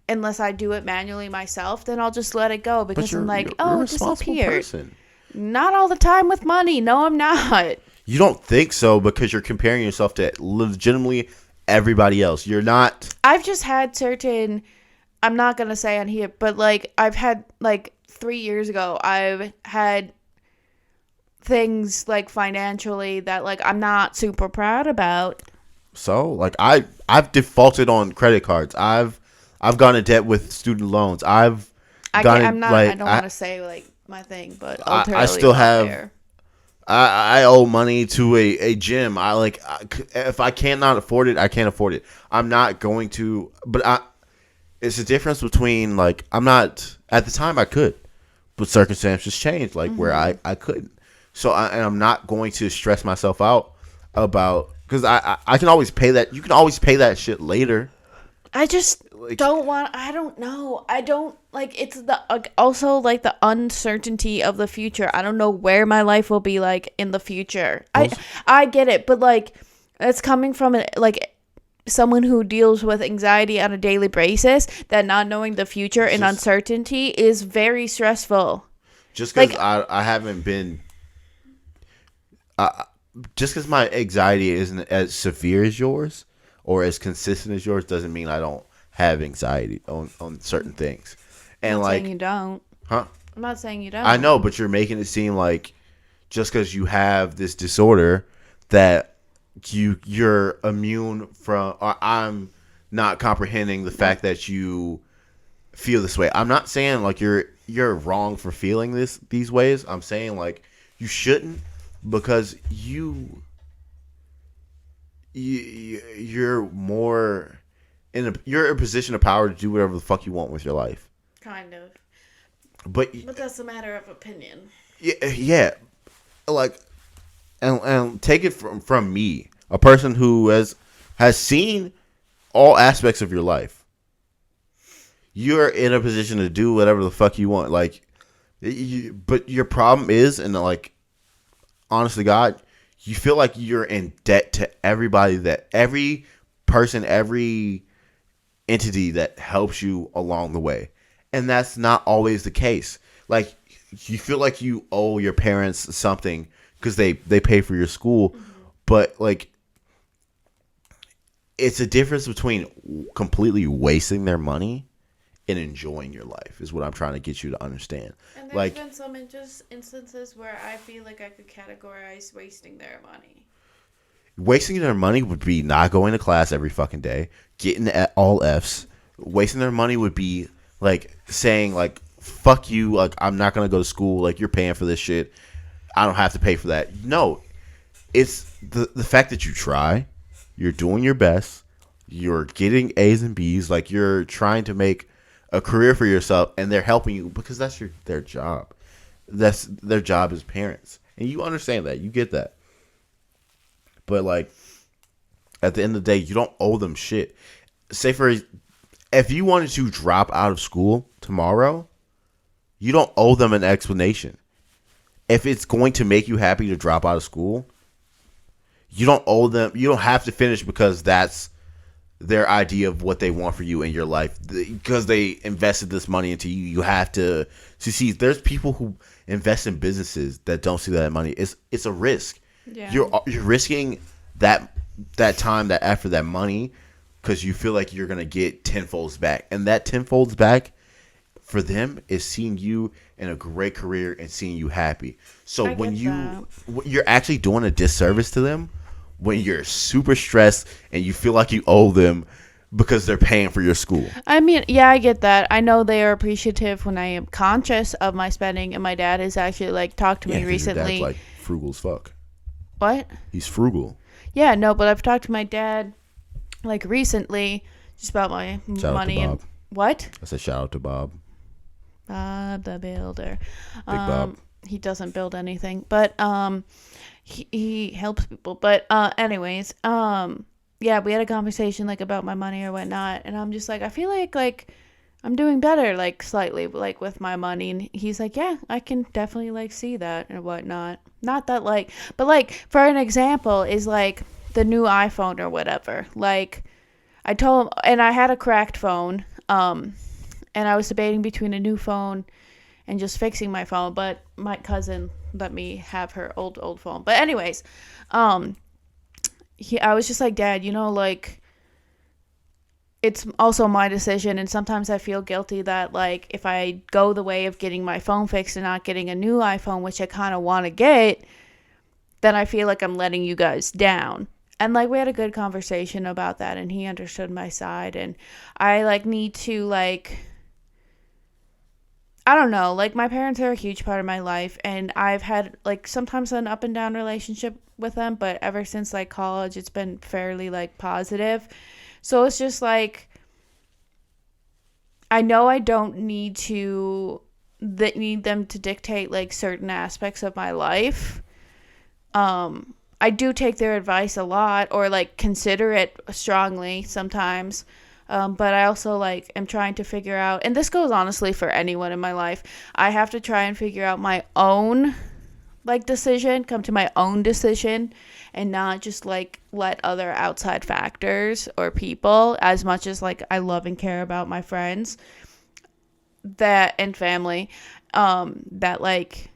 unless I do it manually myself, then I'll just let it go because I'm like, it disappeared. Person. Not all the time with money. No, I'm not. You don't think so because you're comparing yourself to legitimately everybody else. You're not. I've just had certain, I'm not going to say on here, but like I've had like 3 years ago, I've had things like financially that like I'm not super proud about. So like I've defaulted on credit cards. I've gone in debt with student loans. I don't want to say like my thing, but I still have. There. I owe money to a gym. If I cannot afford it, I can't afford it. I'm not going to. But it's a difference between like I'm not at the time I could, but circumstances changed like where I couldn't. So I'm not going to stress myself out about because I can always pay that. You can always pay that shit later. I just don't want. I don't know. I don't like. It's also like the uncertainty of the future. I don't know where my life will be like in the future. I get it, but like it's coming from like someone who deals with anxiety on a daily basis. That not knowing the future and uncertainty is very stressful. Just because I haven't been. Just because my anxiety isn't as severe as yours. Or as consistent as yours doesn't mean I don't have anxiety on certain things. And I'm not like saying you don't. Huh? I'm not saying you don't. I know, but you're making it seem like just because you have this disorder that you're immune from or I'm not comprehending the fact that you feel this way. I'm not saying like you're wrong for feeling these ways. I'm saying like you shouldn't because you're more you're in a position of power to do whatever the fuck you want with your life. Kind of. But that's a matter of opinion. Yeah. Like and take it from me, a person who has seen all aspects of your life. You're in a position to do whatever the fuck you want. Like but your problem is and like honest to God, you feel like you're in debt to everybody, that every person, every entity that helps you along the way. And that's not always the case. Like, you feel like you owe your parents something because they pay for your school. Mm-hmm. But, like, it's a difference between completely wasting their money and enjoying your life is what I'm trying to get you to understand. And there's Like, been some instances where I feel like I could categorize wasting their money. wasting their money would be not going to class every fucking day, getting all F's. Wasting their money would be like saying like fuck you, like I'm not gonna go to school, like you're paying for this shit. I don't have to pay for that. No, it's the fact that you try, you're doing your best, you're getting A's and B's, like you're trying to make a career for yourself, and they're helping you because that's their job. That's their job as parents, and you understand that, you get that. But like at the end of the day, you don't owe them shit. Say for if you wanted to drop out of school tomorrow, you don't owe them an explanation. If it's going to make you happy to drop out of school, you don't owe them. You don't have to finish because that's their idea of what they want for you in your life. Because they invested this money into you, you have to see. There's people who invest in businesses that don't see that money. It's a risk. Yeah. You're risking that time, that effort, that money, because you feel like you're gonna get tenfolds back, and that tenfolds back for them is seeing you in a great career and seeing you happy. So when you're actually doing a disservice to them when you're super stressed and you feel like you owe them because they're paying for your school. I mean, yeah, I get that. I know they are appreciative when I am conscious of my spending, and my dad has actually like talked to me recently. Your dad's like frugal as fuck. What? He's frugal. Yeah, no, but I've talked to my dad like recently just about my money and what? I said shout out to Bob. Bob the builder. Big Bob. He doesn't build anything, but he helps people. But anyways, yeah, we had a conversation like about my money or whatnot, and I'm just like, I feel like I'm doing better, like slightly, like with my money. And he's like, yeah, I can definitely like see that and whatnot. Not that like, but like for an example is like the new iPhone or whatever. Like I told him, and I had a cracked phone, and I was debating between a new phone and just fixing my phone, but my cousin let me have her old phone. But anyways, I was just like, Dad, you know, like it's also my decision, and sometimes I feel guilty that like if I go the way of getting my phone fixed and not getting a new iPhone, which I kind of want to get, then I feel like I'm letting you guys down. And like we had a good conversation about that, and he understood my side, and I like need to like, I don't know, like my parents are a huge part of my life, and I've had like sometimes an up and down relationship with them, but ever since like college it's been fairly like positive. So it's just like I know I don't need them to dictate like certain aspects of my life. I do take their advice a lot, or like consider it strongly sometimes. But I also like am trying to figure out, and this goes honestly for anyone in my life, I have to try and figure out my own like decision, come to my own decision, and not just like let other outside factors or people, as much as like I love and care about my friends that and family, that like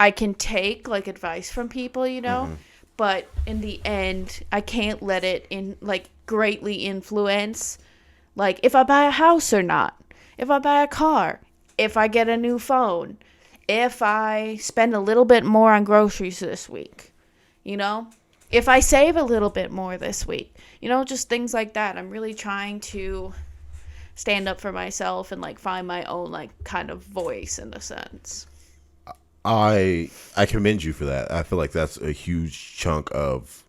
I can take like advice from people, you know, but in the end I can't let it in like greatly influence like if I buy a house or not, if I buy a car, if I get a new phone, if I spend a little bit more on groceries this week, you know, if I save a little bit more this week, you know, just things like that. I'm really trying to stand up for myself and like find my own like kind of voice in a sense. I commend you for that. I feel like that's a huge chunk of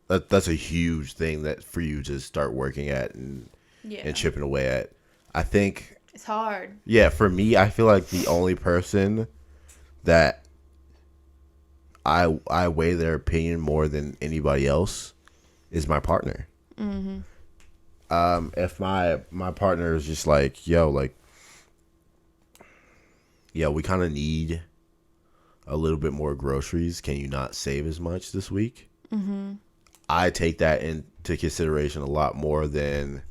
that's a huge thing that for you to start working at and chipping away at. I think it's hard. Yeah, for me, I feel like the only person that I weigh their opinion more than anybody else is my partner. If my partner is just like, yo, we kind of need a little bit more groceries. Can you not save as much this week? I take that into consideration a lot more than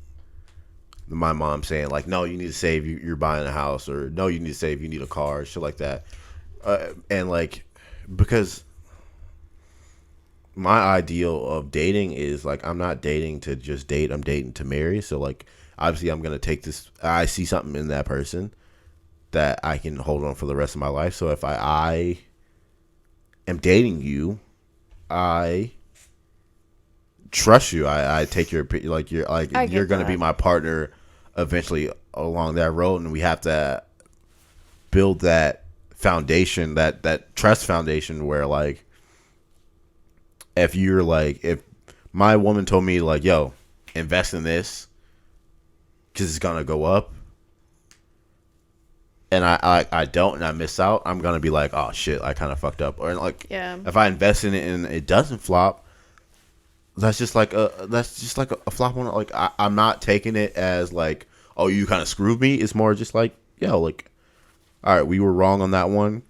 my mom saying like, no, you need to save, you're buying a house, or no, you need to save, you need a car, shit like that. And like, because my ideal of dating is like I'm not dating to just date. I'm dating to marry. So like obviously I'm gonna take this. I see something in that person that I can hold on for the rest of my life. So if I am dating you, I trust you. I take your like I you're get gonna be that. my partner eventually along that road, and we have to build that foundation, that trust foundation where like if my woman told me like, yo, invest in this because it's gonna go up, and I don't, and I miss out, I'm gonna be like, oh shit, I kind of fucked up. Or like Yeah. if I invest in it and it doesn't flop, that's just like a flop on it. Like I'm not taking it as like, oh, you kind of screwed me. It's more just like, yo, like, all right, we were wrong on that one.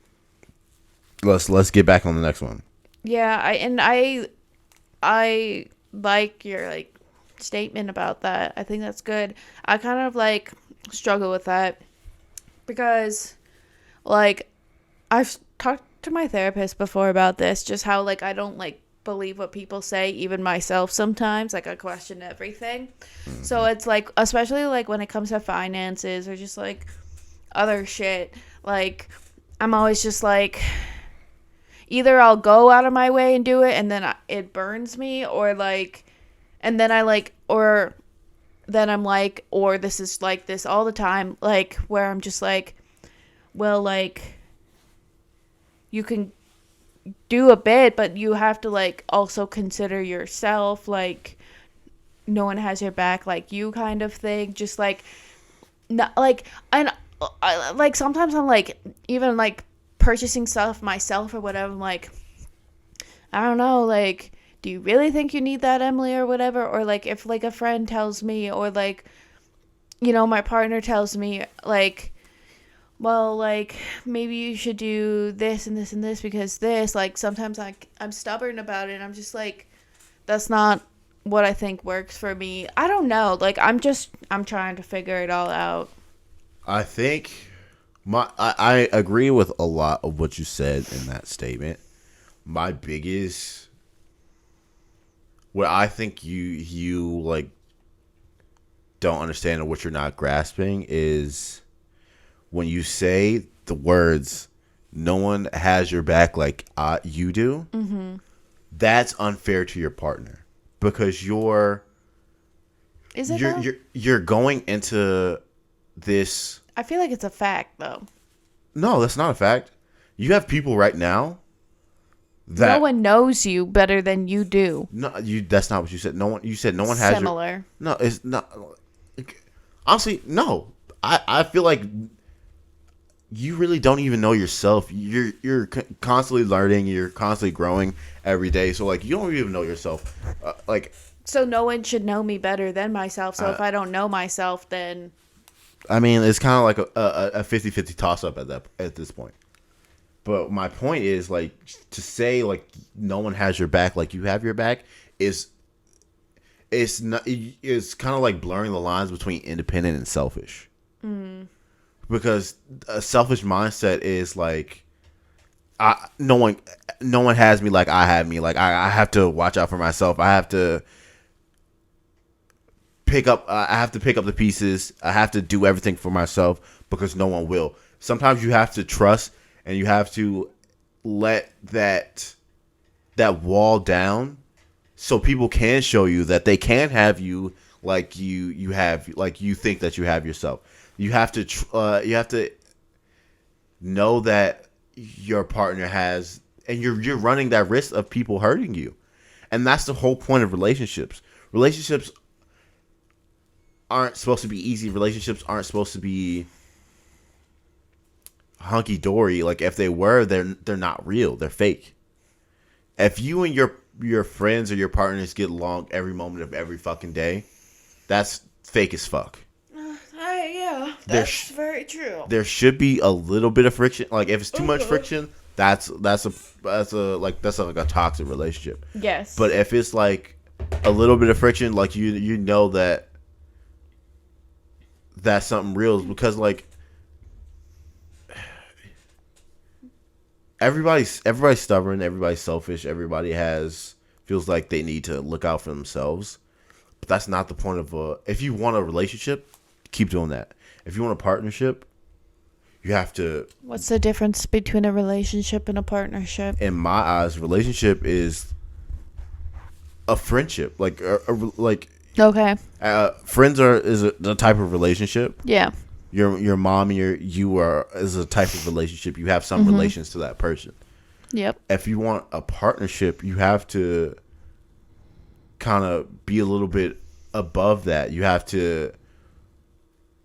Let's get back on the next one. Yeah, I like your like statement about that. I think that's good. I kind of like struggle with that because like I've talked to my therapist before about this, just how like I don't like believe what people say, even myself sometimes. Like I question everything. So it's like, especially like when it comes to finances or just like other shit, like I'm always just like, either I'll go out of my way and do it and then it burns me, or like, and then I like, or then I'm like, or this is like this all the time, like where I'm just like, well, like you can do a bit, but you have to like also consider yourself, like no one has your back like you kind of thing. Just like, not like, and like sometimes I'm like, even like purchasing stuff myself or whatever, I'm like, I don't know, like, do you really think you need that, Emily, or whatever? Or like if like a friend tells me, or like, you know, my partner tells me like, well, like maybe you should do this and this and this because this, like sometimes I'm stubborn about it and I'm just like, that's not what I think works for me. I don't know, like I'm trying to figure it all out. I think I agree with a lot of what you said in that statement. My biggest, what I think you like don't understand or what you're not grasping is when you say the words "no one has your back like you do." Mm-hmm. That's unfair to your partner because Is it though? you're going into this. I feel like it's a fact though. No, that's not a fact. You have people right now No that one knows you better than you do. no, you. That's not what you said. No one. You said no one has your. Similar. No, it's not. Honestly, no. I feel like you really don't even know yourself. You're constantly learning. You're constantly growing every day. So like you don't even know yourself. Like So no one should know me better than myself. So if I don't know myself, then I mean, it's kind of like a 50-50 toss up at this point. But my point is like to say like no one has your back like you have your back is it's kind of like blurring the lines between independent and selfish. Because a selfish mindset is like no one has me like I have me. Like I have to watch out for myself. I have to pick up the pieces. I have to do everything for myself because no one will. Sometimes you have to trust and you have to let that wall down so people can show you that they can have you like you have, like you think that you have yourself. You have to know that your partner has, and you're running that risk of people hurting you. And that's the whole point of relationships. Relationships aren't supposed to be easy. Relationships aren't supposed to be hunky dory. Like if they were, they're not real. They're fake. If you and your friends or your partners get along every moment of every fucking day, that's fake as fuck. yeah, That's very true. There should be a little bit of friction. Like if it's too much friction, that's like a toxic relationship. Yes. But if it's like a little bit of friction, like you know that that's something real, because like everybody's stubborn, everybody's selfish, everybody has feels like they need to look out for themselves. But that's not the point of if you want a relationship, keep doing that. If you want a partnership, you have to. What's the difference between a relationship and a partnership? In my eyes, relationship is a friendship. Okay. Friends is a type of relationship. Yeah. Your mom and you are is a type of relationship. You have some relations to that person. Yep. If you want a partnership, you have to kind of be a little bit above that. You have to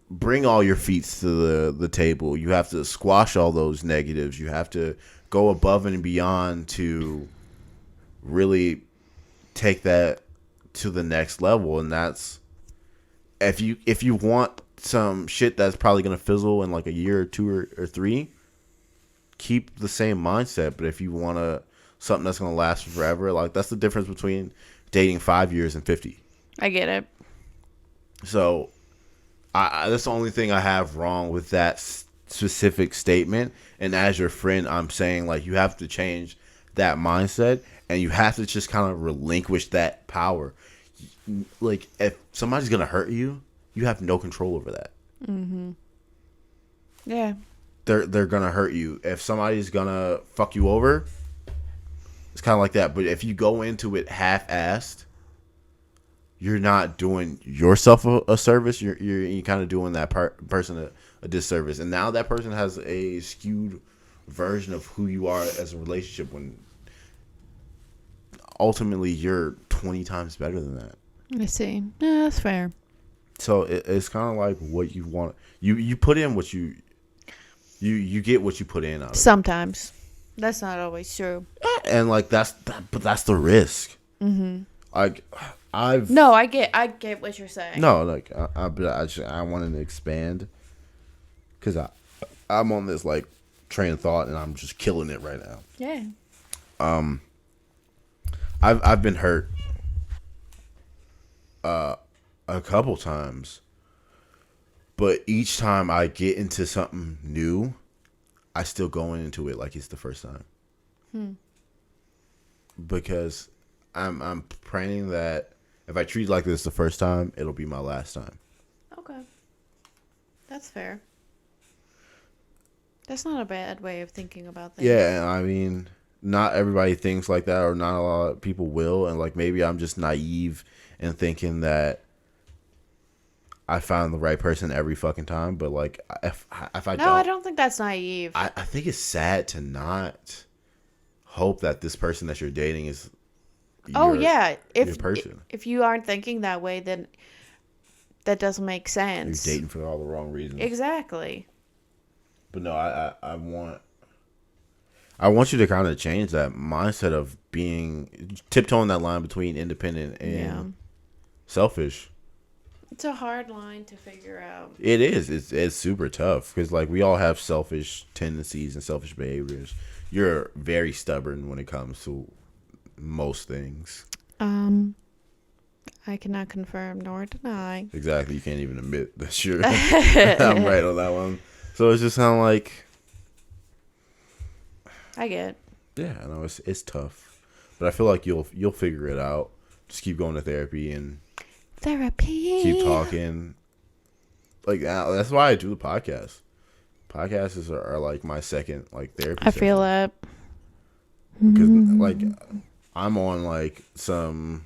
bring all your feats to the table. You have to squash all those negatives. You have to go above and beyond to really take that to the next level. And that's if you want some shit that's probably gonna fizzle in like a year or two or three, keep the same mindset. But if you want something that's gonna last forever, like that's the difference between dating 5 years and 50. I get it. So that's the only thing I have wrong with that specific statement. And as your friend, I'm saying like you have to change that mindset and you have to just kind of relinquish that power. Like if somebody's gonna hurt you, you have no control over that. Mm-hmm. Yeah. They're gonna hurt you. If somebody's gonna fuck you over, it's kind of like that. But if you go into it half-assed, you're not doing yourself a service. You're kind of doing that person a disservice. And now that person has a skewed version of who you are as a relationship when ultimately you're 20 times better than that. I see. Yeah, that's fair. So it's kind of like what you want. You put in what you get what you put in out of it. Sometimes. That's not always true. And like but that's the risk. Mm-hmm. Like I get what you're saying. No, like I wanted to expand because I'm on this like train of thought and I'm just killing it right now. Yeah. I've been hurt a couple times, but each time I get into something new, I still go into it like it's the first time. Because I'm praying that if I treat it like this the first time, it'll be my last time. Okay. That's fair. That's not a bad way of thinking about things. Yeah, I mean, not everybody thinks like that, or not a lot of people will, and like maybe I'm just naive in thinking that I found the right person every fucking time. But like, if I No, I don't think that's naive. I think it's sad to not hope that this person that you're dating is your person. If you aren't thinking that way, then that doesn't make sense. You're dating for all the wrong reasons. Exactly. But no, I want you to kind of change that mindset of being tiptoeing that line between independent and selfish. It's a hard line to figure out. It is. It's super tough because like we all have selfish tendencies and selfish behaviors. You're very stubborn when it comes to most things. I cannot confirm nor deny. Exactly. You can't even admit that you're I'm right on that one. So it's just kind of like I get it. Yeah, I know it's tough. But I feel like you'll figure it out. Just keep going to therapy and keep talking. Like that's why I do the podcast. Podcasts are like my second like therapy. I feel that. Because like I'm on like some.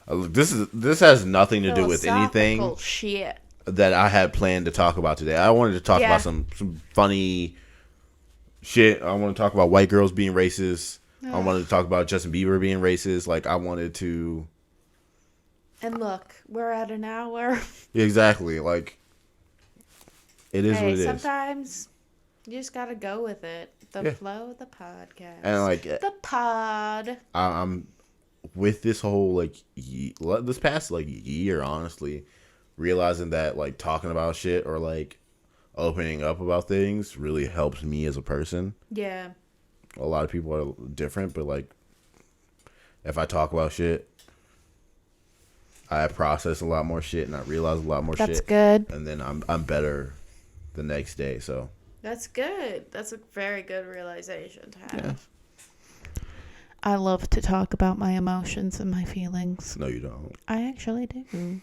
This has nothing to do with anything shit that I had planned to talk about today. I wanted to talk about some funny shit. I want to talk about white girls being racist. I wanted to talk about Justin Bieber being racist. Like I wanted to. And look, we're at an hour. Exactly. Like it is what it is. Sometimes you just gotta go with it. The flow of the podcast. And like the pod. I'm with this whole like this past like year, honestly, realizing that like talking about shit or like opening up about things really helps me as a person. Yeah. A lot of people are different, but like if I talk about shit, I process a lot more shit and I realize a lot more shit. That's good. And then I'm better the next day. So that's good. That's a very good realization to have. I love to talk about my emotions and my feelings. No, you don't. I actually do.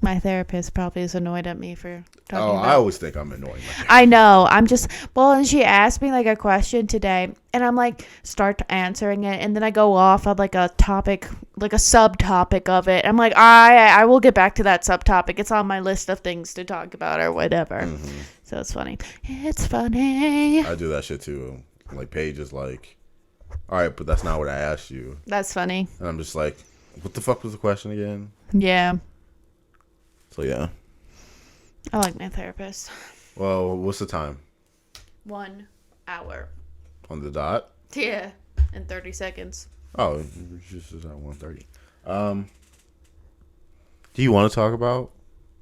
My therapist probably is annoyed at me for talking about. I always think I'm annoying. I know. I'm just, well, and she asked me like a question today, and I'm like, start answering it, and then I go off on like a topic, like a subtopic of it. I'm like, I will get back to that subtopic. It's on my list of things to talk about or whatever. Mm-hmm. So it's funny. It's funny. I do that shit too. Like, Paige is like, all right, but that's not what I asked you. That's funny. And I'm just like, what the fuck was the question again? Yeah. So, yeah. I like my therapist. Well, what's the time? 1 hour. On the dot? Yeah. In 30 seconds. Oh, it's just at 1:30. Do you want to talk about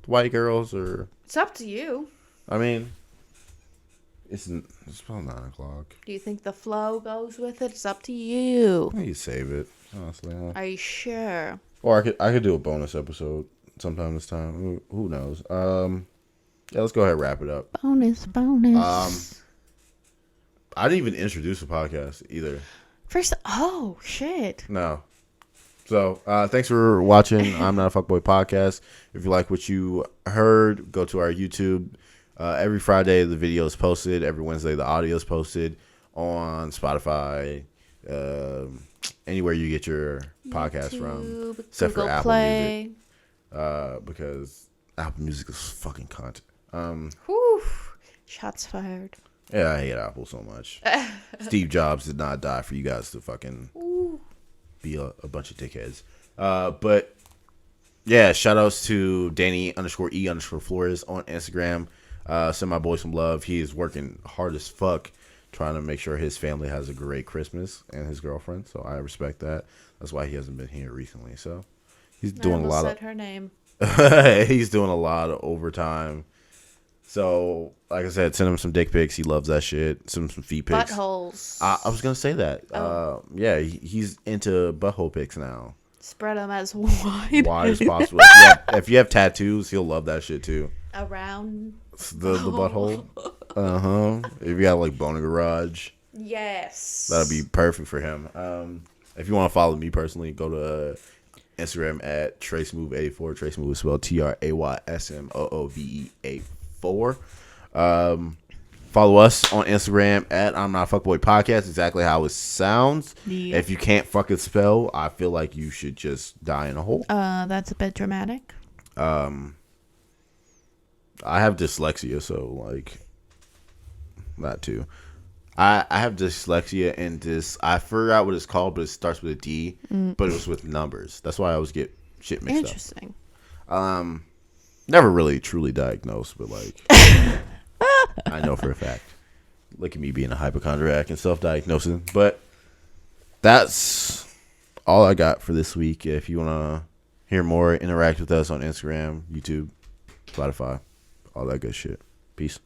white girls or? It's up to you. I mean, it's about 9 o'clock. Do you think the flow goes with it? It's up to you. I need to save it, honestly. Huh? Are you sure? Or I could do a bonus episode sometime this time. Who knows? Yeah, let's go ahead and wrap it up. Bonus. I didn't even introduce the podcast either. First, oh shit. No. So, thanks for watching. I'm Not a Fuckboy Podcast. If you like what you heard, go to our YouTube. Every Friday, the video is posted. Every Wednesday, the audio is posted on Spotify, anywhere you get your podcast YouTube, from, except Google for Apple Play. Music, because Apple Music is fucking cunt. Whew. Shots fired. Yeah, I hate Apple so much. Steve Jobs did not die for you guys to fucking be a bunch of dickheads. But yeah, shout outs to Danny_E_Flores on Instagram. Send my boy some love. He is working hard as fuck trying to make sure his family has a great Christmas and his girlfriend. So I respect that. That's why he hasn't been here recently. So he's doing a lot of her name. he's doing a lot of overtime. So, like I said, send him some dick pics. He loves that shit. Send him some feet pics. Buttholes. I was gonna say that. Oh. Yeah, he's into butthole pics now. Spread them as wide as possible. If you have tattoos, he'll love that shit too. Around the butthole. If you got like Boner Garage, yes, that'll be perfect for him. If you want to follow me personally, go to Instagram at TraySmooth84. TraySmooth is spelled TRAYSMOOVE84. Follow us on Instagram at I'm Not a Fuckboy Podcast, exactly how it sounds. Yeah. If you can't fucking spell, I feel like you should just die in a hole. That's a bit dramatic. I have dyslexia, so like that too. I have dyslexia and I forgot what it's called, but it starts with a D, but it was with numbers. That's why I always get shit mixed Interesting. up. Never really truly diagnosed, but like I know for a fact. Look at me being a hypochondriac and self-diagnosing. But that's all I got for this week. If you want to hear more, interact with us on Instagram, YouTube, Spotify, all that good shit. Peace.